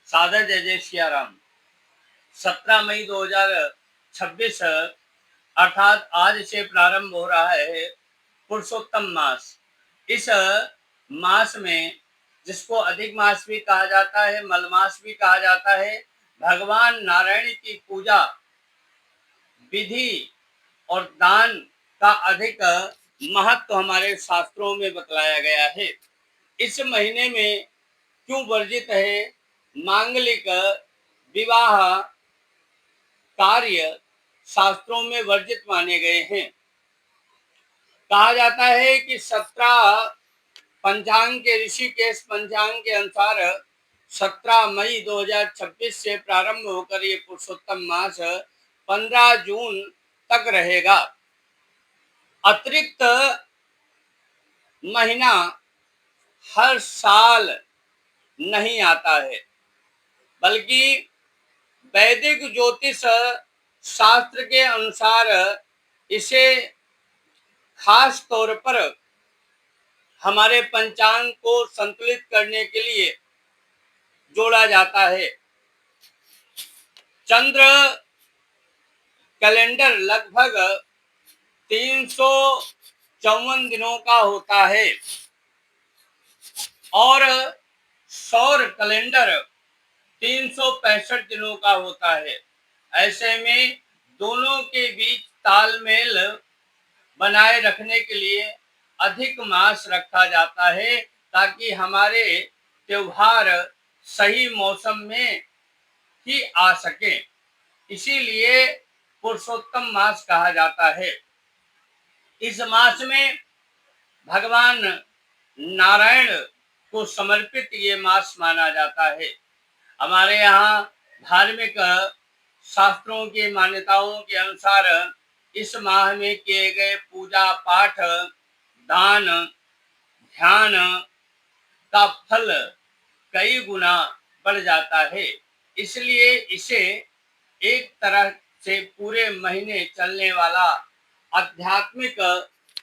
सादर जय जय सिया राम। 17 मई 2026 अर्थात आज से प्रारंभ हो रहा है पुरुषोत्तम मास। इस मास में, जिसको अधिक मास भी कहा जाता है, मलमास भी कहा जाता है, भगवान नारायण की पूजा, विधि और दान का अधिक महत्व हमारे शास्त्रों में बतलाया गया है। इस महीने में क्यों वर्जित है? मांगलिक विवाह कार्य शास्त्रों में वर्जित माने गए हैं। कहा जाता है कि 17 पंचांग के, ऋषिकेश पंचांग के अनुसार 17 मई 2026 से प्रारंभ होकर ये पुरुषोत्तम मास 15 जून तक रहेगा। अतिरिक्त महीना हर साल नहीं आता है, बल्कि वैदिक ज्योतिष शास्त्र के अनुसार इसे खास तौर पर हमारे पंचांग को संतुलित करने के लिए जोड़ा जाता है। चंद्र कैलेंडर लगभग 354 दिनों का होता है और सौर कैलेंडर 365 दिनों का होता है। ऐसे में दोनों के बीच तालमेल बनाए रखने के लिए अधिक मास रखा जाता है, ताकि हमारे त्योहार सही मौसम में ही आ सके। इसीलिए पुरुषोत्तम मास कहा जाता है। इस मास में भगवान नारायण को समर्पित ये मास माना जाता है। हमारे यहाँ धार्मिक शास्त्रों की मान्यताओं के अनुसार इस माह में किए गए पूजा पाठ, दान, ध्यान का फल कई गुना बढ़ जाता है। इसलिए इसे एक तरह से पूरे महीने चलने वाला आध्यात्मिक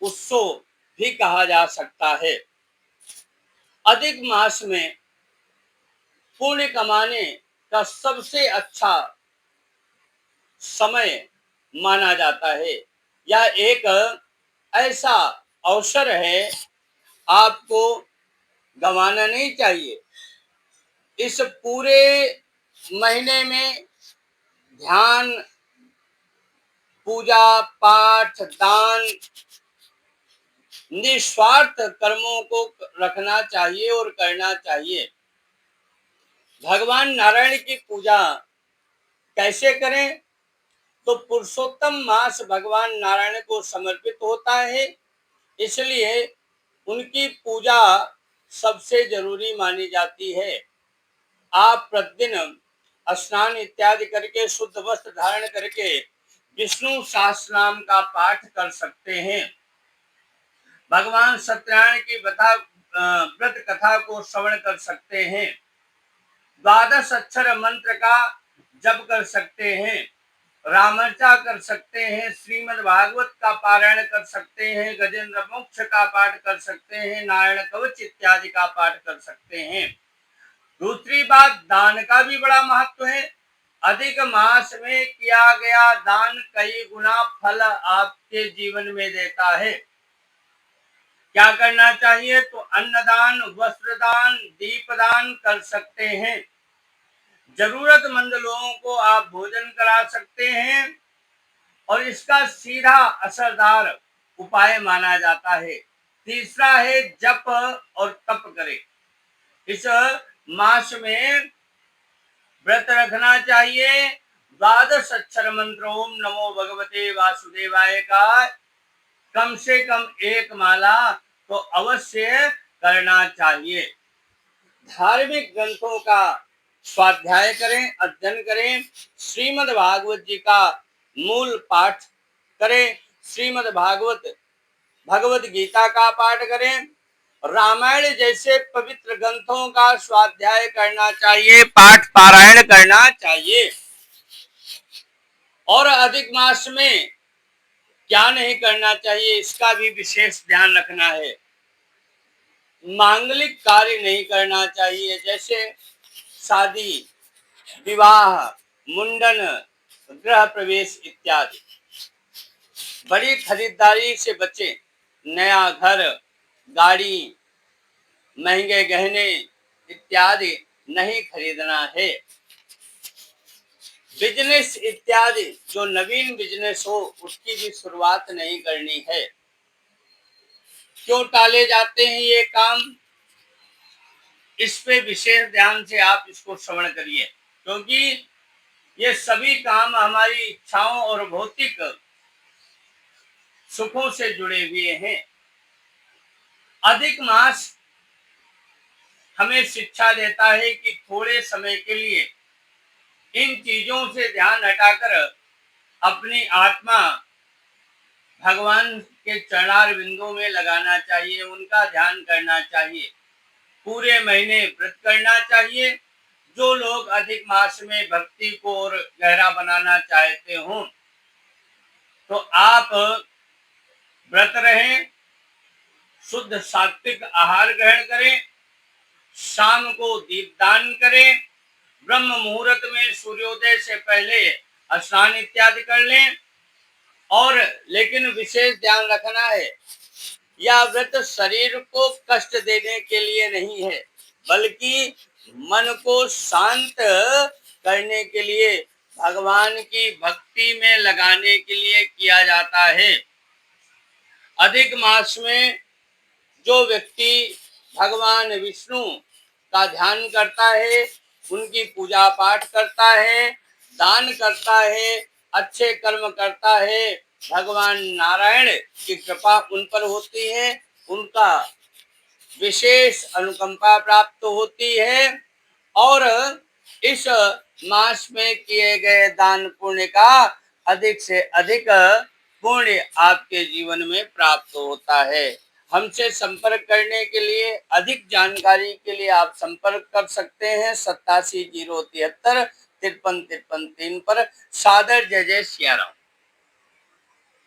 उत्सव भी कहा जा सकता है। अधिक मास में पुण्य कमाने का सबसे अच्छा समय माना जाता है। यह एक ऐसा अवसर है, आपको गंवाना नहीं चाहिए। इस पूरे महीने में ध्यान, पूजा पाठ, दान, निस्वार्थ कर्मों को रखना चाहिए और करना चाहिए। भगवान नारायण की पूजा कैसे करें? तो पुरुषोत्तम मास भगवान नारायण को समर्पित होता है, इसलिए उनकी पूजा सबसे जरूरी मानी जाती है। आप प्रतिदिन स्नान इत्यादि करके, शुद्ध वस्त्र धारण करके विष्णु सहस्रनाम का पाठ कर सकते हैं। भगवान सत्यनारायण की व्रत कथा को श्रवण कर सकते हैं। 12 अक्षर मंत्र का जप कर सकते हैं। रामर्चा कर सकते हैं। श्रीमद् भागवत का पारायण कर सकते हैं। गजेंद्र मोक्ष का पाठ कर सकते हैं। नारायण कवच इत्यादि का पाठ कर सकते हैं। दूसरी बात, दान का भी बड़ा महत्व है। अधिक मास में किया गया दान कई गुना फल आपके जीवन में देता है। क्या करना चाहिए? तो अन्नदान, वस्त्रदान, दीपदान कर सकते हैं। जरूरतमंद लोगों को आप भोजन करा सकते हैं और इसका सीधा असरदार उपाय माना जाता है। तीसरा है जप और तप करें। इस मास में व्रत रखना चाहिए। 12 अक्षर मंत्र ओम नमो भगवते वासुदेवाय का कम से कम एक माला तो अवश्य करना चाहिए। धार्मिक ग्रंथों का स्वाध्याय करें, अध्ययन करें। श्रीमद् भागवत जी का मूल पाठ करें। श्रीमद् भागवत, भगवत गीता का पाठ करें। रामायण जैसे पवित्र ग्रंथों का स्वाध्याय करना चाहिए, पाठ पारायण करना चाहिए। और अधिक मास में क्या नहीं करना चाहिए, इसका भी विशेष ध्यान रखना है। मांगलिक कार्य नहीं करना चाहिए, जैसे शादी, विवाह, मुंडन, गृह प्रवेश इत्यादि। बड़ी खरीदारी से बचें। नया घर, गाड़ी, महंगे गहने इत्यादि नहीं खरीदना है। बिजनेस इत्यादि जो नवीन बिजनेस हो उसकी भी शुरुआत नहीं करनी है। क्यों टाले जाते हैं ये काम, इस पे विशेष ध्यान से आप इसको श्रवण करिए, क्योंकि ये सभी काम हमारी इच्छाओं और भौतिक सुखों से जुड़े हुए हैं। अधिक मास हमें शिक्षा देता है कि थोड़े समय के लिए इन चीजों से ध्यान हटाकर अपनी आत्मा भगवान के चरणार बिंदु में लगाना चाहिए, उनका ध्यान करना चाहिए। पूरे महीने व्रत करना चाहिए। जो लोग अधिक मास में भक्ति को और गहरा बनाना चाहते हो तो आप व्रत रहें, शुद्ध सात्विक आहार ग्रहण करें, शाम को दीपदान करें, ब्रह्म मुहूर्त में सूर्योदय से पहले स्नान इत्यादि कर लें। और लेकिन विशेष ध्यान रखना है, यह व्रत शरीर को कष्ट देने के लिए नहीं है, बल्कि मन को शांत करने के लिए, भगवान की भक्ति में लगाने के लिए किया जाता है। अधिक मास में जो व्यक्ति भगवान विष्णु का ध्यान करता है, उनकी पूजा पाठ करता है, दान करता है, अच्छे कर्म करता है, भगवान नारायण की कृपा उन पर होती है, उनका विशेष अनुकंपा प्राप्त होती है और इस मास में किए गए दान पुण्य का अधिक से अधिक पुण्य आपके जीवन में प्राप्त होता है। हमसे संपर्क करने के लिए, अधिक जानकारी के लिए आप संपर्क कर सकते हैं 87 073 53 53 3 पर। सादर जय जय सिया राम।